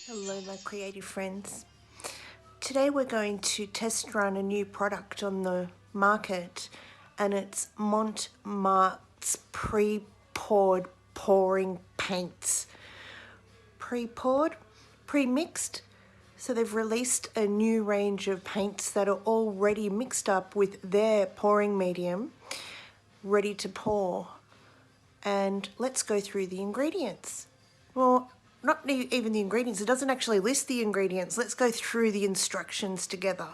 Hello my creative friends. Today we're going to test run a new product on the market and it's Monte Martes pre-poured pouring paints. Pre-poured, pre-mixed. So they've released a new range of paints that are already mixed up with their pouring medium, ready to pour. And let's go through the ingredients. Well, not even the ingredients, it doesn't actually list the ingredients. Let's go through the instructions together.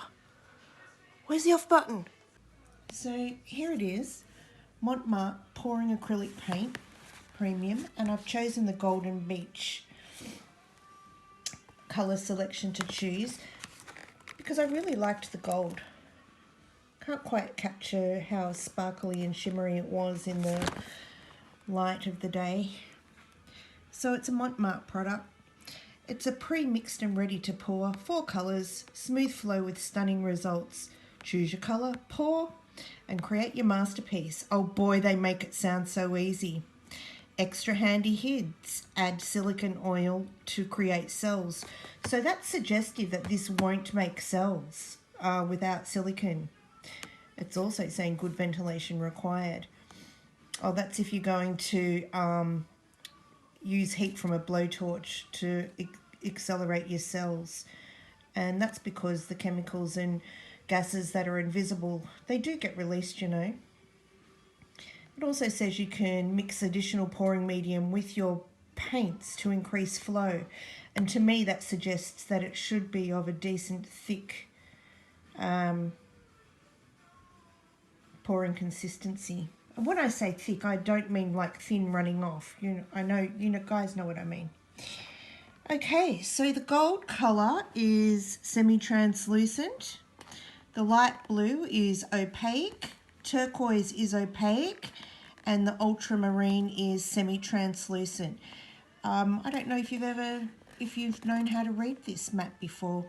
Where's the off button? So here it is, Monte Martes pouring acrylic paint, premium, and I've chosen the Golden Beach colour selection to choose because I really liked the gold. Can't quite capture how sparkly and shimmery it was in the light of the day. So it's a Monte Martes product. It's a pre-mixed and ready to pour, 4 colours, smooth flow with stunning results. Choose your colour, pour, and create your masterpiece. Oh boy, they make it sound so easy. Extra handy hints, add silicone oil to create cells. So that's suggestive that this won't make cells without silicone. It's also saying good ventilation required. Oh, that's if you're going to use heat from a blowtorch to accelerate your cells. And that's because the chemicals and gases that are invisible, they do get released, you know. It also says you can mix additional pouring medium with your paints to increase flow. And to me that suggests that it should be of a decent thick pouring consistency. And when I say thick, I don't mean like thin running off. I know, guys know what I mean. Okay, so the gold colour is semi-translucent. The light blue is opaque. Turquoise is opaque. And the ultramarine is semi-translucent. I don't know if you've known how to read this map before.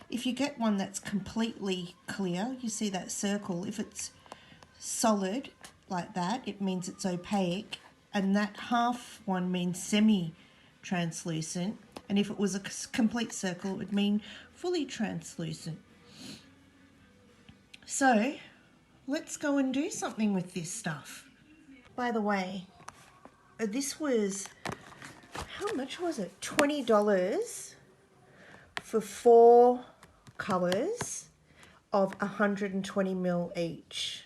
If you get one that's completely clear, you see that circle. If it's solid like that, it means it's opaque, and that half one means semi-translucent, and if it was a complete circle it would mean fully translucent. So let's go and do something with this stuff. By the way, this was, how much was it? $20 for 4 colours of 120 ml each.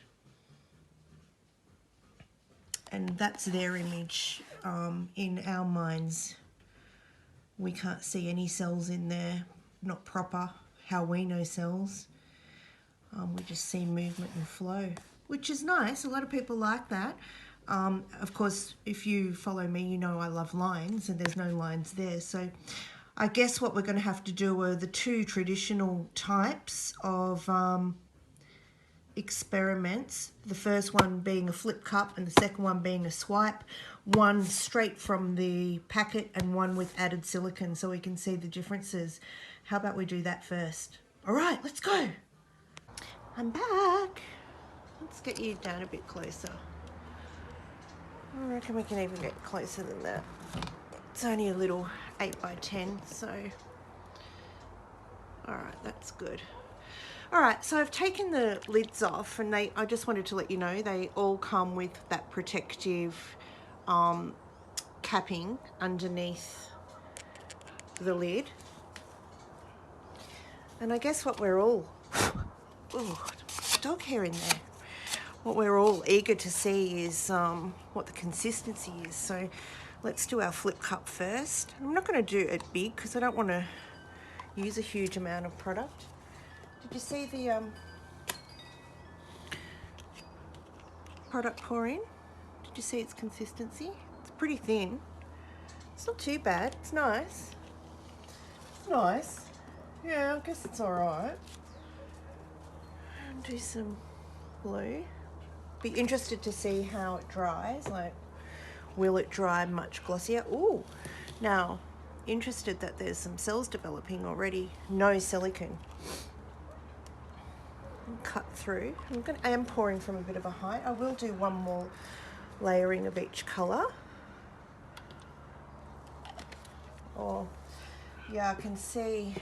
And that's their image. In our minds, we can't see any cells in there, not proper, how we know cells. We just see movement and flow, which is nice. A lot of people like that. Of course, if you follow me, you know I love lines, and there's no lines there. So I guess what we're going to have to do are the 2 traditional types of experiments, the first one being a flip cup and the second one being a swipe, one straight from the packet and one with added silicone, so we can see the differences. How about we do that first? All right, let's go. I'm back. Let's get you down a bit closer. I reckon we can even get closer than that. It's only a little 8 by 10, so all right, that's good. Alright, so I've taken the lids off, and I just wanted to let you know they all come with that protective capping underneath the lid. And I guess what we're all, ooh, dog hair in there. What we're all eager to see is what the consistency is. So let's do our flip cup first. I'm not going to do it big because I don't want to use a huge amount of product. Did you see the product pour in? Did you see its consistency? It's pretty thin. It's not too bad. It's nice. It's nice. Yeah, I guess it's alright. Do some blue. Be interested to see how it dries. Like, will it dry much glossier? Ooh, now, interested that there's some cells developing already. No silicone. Cut through. I am pouring from a bit of a height. I will do one more layering of each colour. Or yeah, I can see,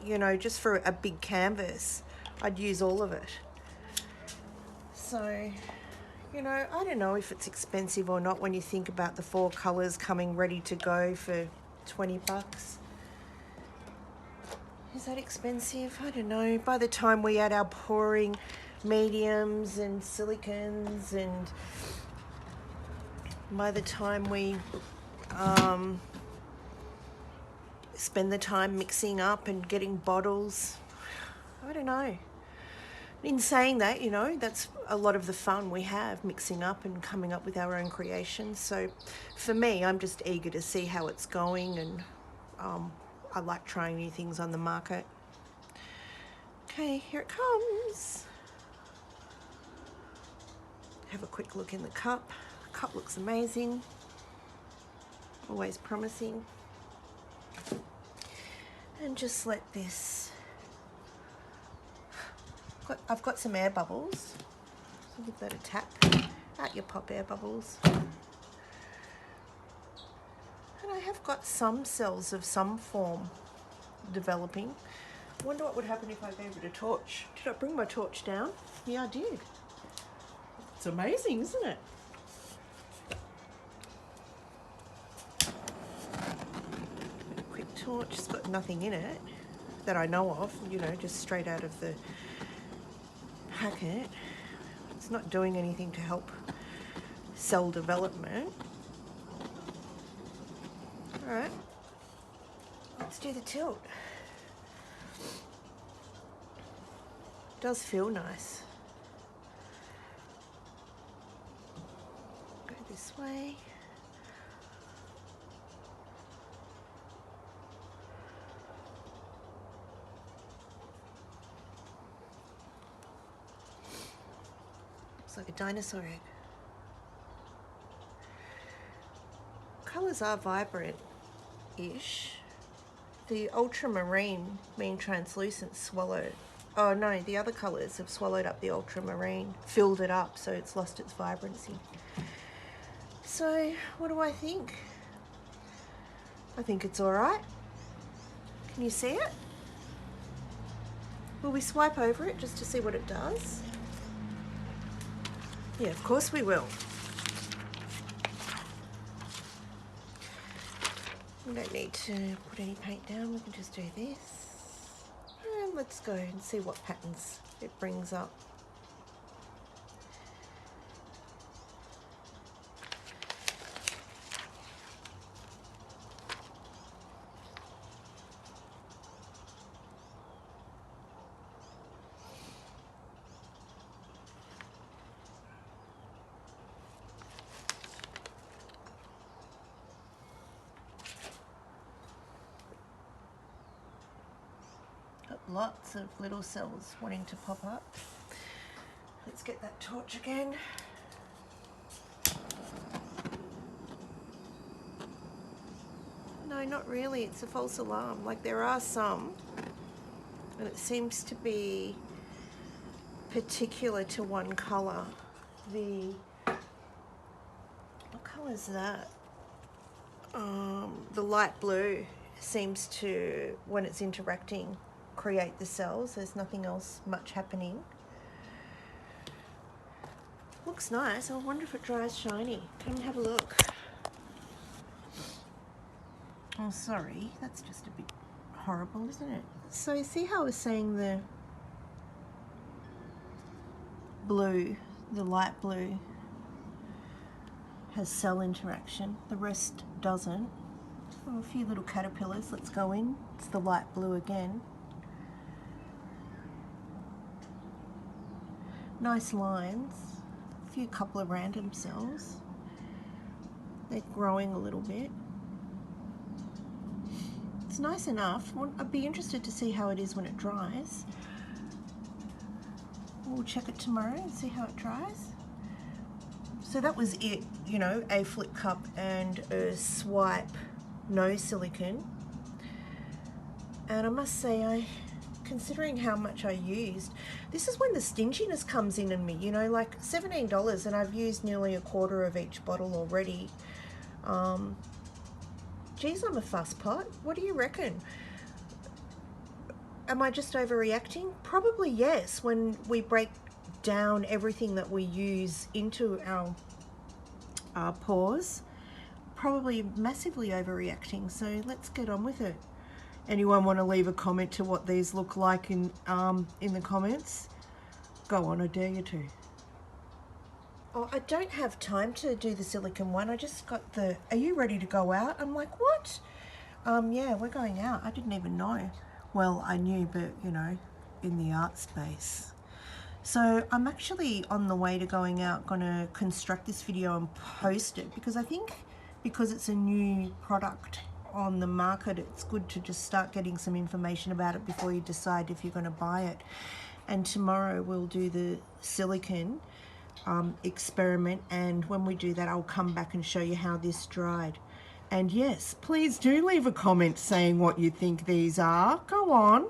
you know, just for a big canvas, I'd use all of it. So, you know, I don't know if it's expensive or not when you think about the 4 colours coming ready to go for 20 bucks. Is that expensive? I don't know. By the time we add our pouring mediums and silicons, and by the time we spend the time mixing up and getting bottles, I don't know. In saying that, you know, that's a lot of the fun we have, mixing up and coming up with our own creations. So for me, I'm just eager to see how it's going, and I like trying new things on the market. Okay, here it comes. Have a quick look in the cup. The cup looks amazing. Always promising. And just let this, I've got some air bubbles, so give that a tap. Out your pop air bubbles. And I have got some cells of some form developing. I wonder what would happen if I gave it a torch. Did I bring my torch down? Yeah, I did. It's amazing, isn't it? Quick torch, it's got nothing in it that I know of, you know, just straight out of the packet. It's not doing anything to help cell development. All right, let's do the tilt. Does feel nice. Go this way. Looks like a dinosaur egg. Colours are vibrant-ish. The ultramarine, mean translucent, swallowed. Oh no, the other colours have swallowed up the ultramarine, filled it up, so it's lost its vibrancy. So, what do I think? I think it's alright. Can you see it? Will we swipe over it just to see what it does? Yeah, of course we will. We don't need to put any paint down, we can just do this. And let's go and see what patterns it brings up. Lots of little cells wanting to pop up. Let's get that torch again. No, not really. It's a false alarm. Like, there are some, and it seems to be particular to one colour. What colour is that? The light blue seems to, when it's interacting, create the cells. There's nothing else much happening. Looks nice. I wonder if it dries shiny. Come and have a look. Oh, sorry, that's just a bit horrible, isn't it? So you see how I was saying the blue, the light blue, has cell interaction, the rest doesn't. Oh, a few little caterpillars. Let's go in. It's the light blue again. Nice lines, a couple of random cells. They're growing a little bit. It's nice enough. I'd be interested to see how it is when it dries. We'll check it tomorrow and see how it dries. So that was it, you know, a flip cup and a swipe, no silicone. And I must say, considering how much I used, this is when the stinginess comes in me, you know, like $17, and I've used nearly a quarter of each bottle already. Geez, I'm a fuss pot. What do you reckon? Am I just overreacting? Probably yes, when we break down everything that we use into our pours. Probably massively overreacting, so let's get on with it. Anyone want to leave a comment to what these look like in the comments? Go on, I dare you to. Oh, I don't have time to do the silicone one. I just got the, are you ready to go out? I'm like, what? Yeah, we're going out. I didn't even know. Well, I knew, but you know, in the art space. So I'm actually on the way to going out, gonna construct this video and post it, because I think because it's a new product on the market, it's good to just start getting some information about it before you decide if you're going to buy it. And tomorrow we'll do the silicone experiment, and when we do that I'll come back and show you how this dried. And yes, please do leave a comment saying what you think these are. Go on.